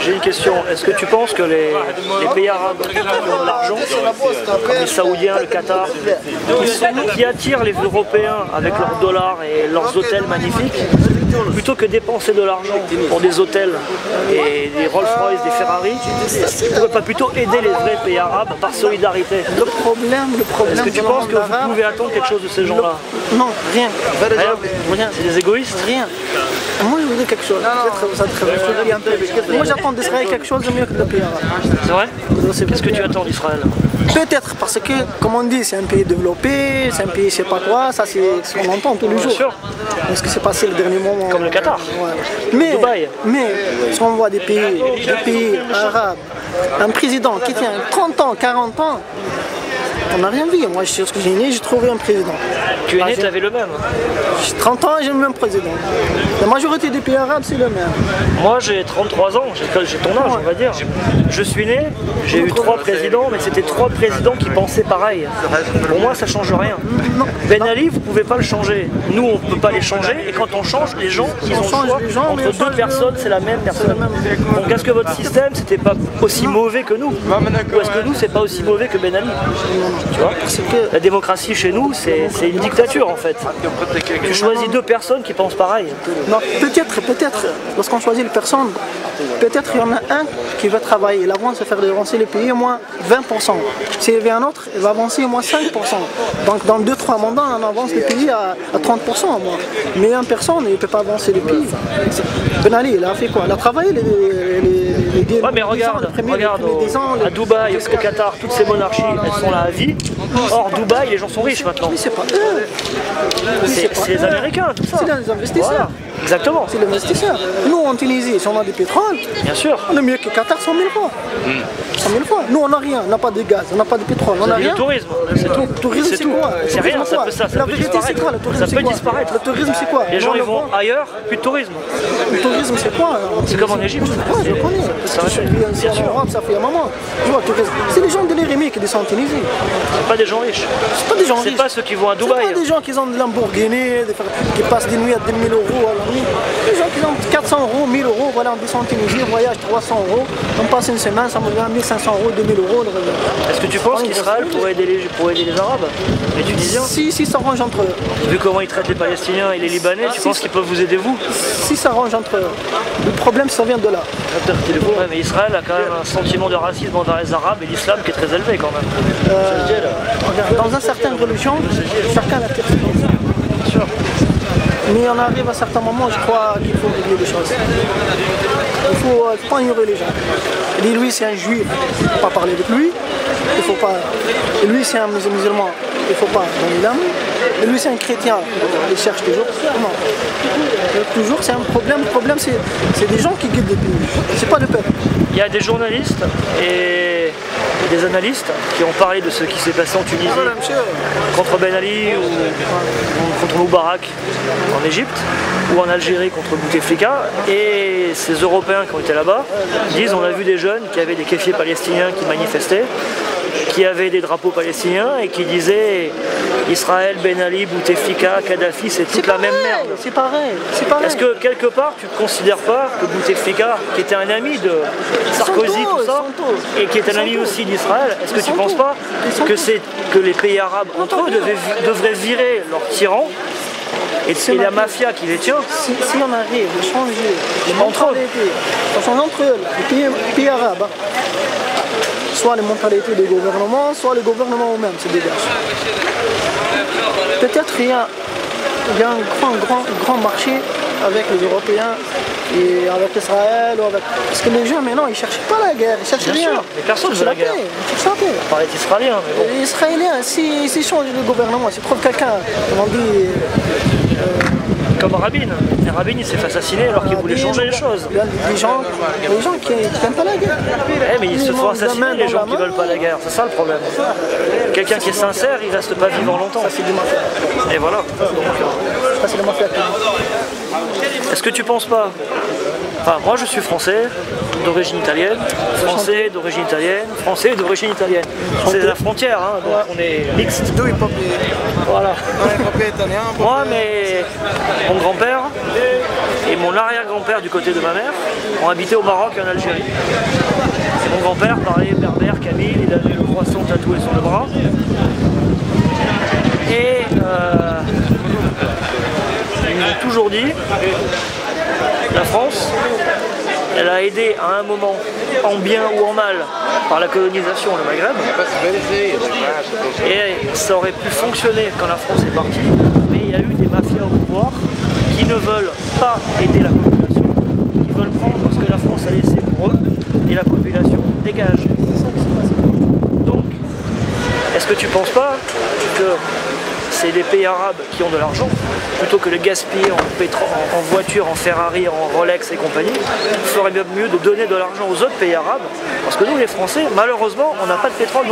J'ai une question. Est-ce que tu penses que les pays arabes qui ont de l'argent, comme les Saoudiens, le Qatar, qui attirent les Européens avec leurs dollars et leurs hôtels magnifiques, plutôt que dépenser de l'argent pour des hôtels et des Rolls-Royce, des Ferrari, ne pourrait pas plutôt aider les vrais pays arabes par solidarité? Le problème. Est-ce que tu penses que vous pouvez attendre quelque chose de ces gens-là? Non, rien. Rien. C'est des égoïstes? Rien. Moi, je voudrais quelque chose. Moi, j'attends d'Israël quelque chose de mieux que le pays arabe. C'est vrai? Qu'est-ce que tu attends d'Israël? Peut-être parce que, comme on dit, c'est un pays développé, c'est un pays je sais pas quoi, ça c'est ce qu'on entend tous les jours. Bien sûr. Ce qui s'est passé le dernier moment. Comme le Qatar. Ouais. Dubaï. Mais si on voit des pays arabes, un président qui tient 30 ans, 40 ans, on n'a rien vu. Moi, je suis né, j'ai trouvé un président. Tu es né, tu avais le même. J'ai 30 ans et j'ai le même président. La majorité des pays arabes, c'est le même. Moi, j'ai 33 ans, j'ai ton âge, on va dire. Je suis né, j'ai eu 3 présidents, mais c'était 3 présidents qui pensaient pareil. Pour moi, ça ne change rien. Ben Ali, vous ne pouvez pas le changer. Nous, on ne peut pas les changer. Et quand on change, les gens, ils ont le choix. Entre 2 personnes, c'est la même personne. Donc, est-ce que votre système, c'était pas aussi mauvais que nous? Ou est-ce que nous, c'est pas aussi mauvais que Ben Ali? Tu vois, la démocratie chez nous, c'est une dictature en fait. Tu choisis 2 personnes qui pensent pareil. Non, peut-être, lorsqu'on choisit les personnes, peut-être il y en a un qui va travailler, il avance à faire avancer le pays au moins 20%. S'il y a un autre, il va avancer au moins 5%. Donc dans 2-3 mandats, on avance le pays à 30% au moins. Mais une personne, il ne peut pas avancer le pays. Ben Ali, il a fait quoi? Il a travaillé les ouais, mais regarde, à Dubaï, au Qatar, toutes ces monarchies, elles sont là à vie. Or, Dubaï, les gens sont riches maintenant. Mais c'est pas eux. C'est les Américains, tout ça. C'est les investisseurs. Voilà. Exactement. C'est les investisseurs. Nous, en Tunisie, si on a du pétrole, bien sûr, on est mieux que Qatar 100 000 fois. 100 000 fois. Nous, on n'a rien. On n'a pas de gaz, on n'a pas de pétrole. On n'a rien. Le tourisme, c'est tout. Le tourisme, c'est quoi? C'est rien, ça La vérité, c'est quoi? Le tourisme, ça peut disparaître. Le tourisme, c'est quoi? Les gens, ils vont ailleurs, plus de tourisme. Le tourisme, c'est quoi? C'est comme en Égypte. Ouais, je connais. Je suis en Europe, ça fait un moment. Tu vois, le tourisme. C'est les gens de l'Érémie qui descendent en Tunisie. C'est pas des gens riches. C'est pas des gens riches. C'est pas ceux qui vont à Dubaï. C'est pas des gens qui ont de Lamborghini, qui passent des nuits à 2000 € à la nuit. Des gens qui ont 400 €, 1000 €, voilà, on descend en Tunisie, on voyage 300 €, on passe une semaine, ça me revient à 1500 €, 2000 €. Est-ce que tu penses qu'Israël pourrait aider les Arabes, les Tunisiens? Si ça range entre eux. Vu comment ils traitent les Palestiniens et les Libanais, tu penses qu'ils peuvent vous aider vous? Si ça range entre eux. Le problème, ça vient de là. Ouais, mais Israël a quand même un sentiment de racisme envers les Arabes et l'islam qui est très élevé quand même. Dans une certaine religion, chacun a sa religion. Bien sûr. Mais on arrive à certains moments, je crois qu'il faut régler les choses. Il ne faut pas ignorer les gens. Et lui, c'est un juif, il ne faut pas parler avec lui. Il faut pas... Et lui, c'est un musulman, il ne faut pas donner l'âme. Et lui, c'est un chrétien, il cherche toujours. Comment? Toujours, c'est un problème. Le problème, c'est des gens qui guident le pays. C'est pas le peuple. Il y a des journalistes et des analystes qui ont parlé de ce qui s'est passé en Tunisie contre Ben Ali ou contre Moubarak en Égypte ou en Algérie contre Bouteflika, et ces Européens qui ont été là-bas disent on a vu des jeunes qui avaient des kéfiers palestiniens qui manifestaient, qui avaient des drapeaux palestiniens et qui disaient Israël, Ben Ali, Bouteflika, Kadhafi, c'est toute la même merde. C'est pareil. Est-ce que quelque part tu ne considères pas que Bouteflika, qui était un ami de Sarkozy, tout ça, et qui est un ami aussi d'Israël, est-ce que tu ne penses pas que les pays arabes entre eux devraient virer leurs tyrans et la mafia qui les tient? Si on arrive à changer les mentalités, entre eux, les pays arabes, soit les mentalités des gouvernements, soit les gouvernements eux-mêmes se dégagent. Peut-être il y a un grand marché avec les Européens et avec Israël. Parce que les gens maintenant ils ne cherchent pas la guerre, ils ne cherchent rien. Mais personne ne veut la guerre. Ils cherchent la paix. On parlait d'Israéliens. Les Israéliens, s'ils changent de gouvernement, s'ils trouvent quelqu'un, on dit... Comme Rabin. Rabin il s'est fait assassiner alors qu'il voulait changer les choses. Les gens qui n'aiment pas la guerre. Mais ils se font assassiner les gens qui ne veulent pas la guerre, c'est ça le problème. Quelqu'un qui est sincère, il ne reste pas vivant longtemps. Ça c'est du mafia. Et voilà. Ça c'est le mafia. Est-ce que tu penses pas? Enfin, moi je suis français, d'origine italienne, français d'origine italienne, français d'origine italienne. C'est la frontière, hein, donc on est mixte. Voilà. Moi, mais mon grand-père, Et mon arrière-grand-père du côté de ma mère ont habité au Maroc et en Algérie. Et mon grand-père parlait berbère, kabyle, il avait le croissant tatoué sur le bras. Et ils m'ont toujours dit, la France, elle a aidé à un moment, en bien ou en mal, par la colonisation le Maghreb. Et ça aurait pu fonctionner quand la France est partie, mais il y a eu des mafias au pouvoir qui ne veulent pas aider la population, qui veulent prendre ce que la France a laissé pour eux, et la population dégage. Donc, est-ce que tu ne penses pas que c'est les pays arabes qui ont de l'argent, plutôt que de gaspiller en voiture, en Ferrari, en Rolex et compagnie, il ferait bien mieux de donner de l'argent aux autres pays arabes, parce que nous les Français, malheureusement, on n'a pas de pétrole.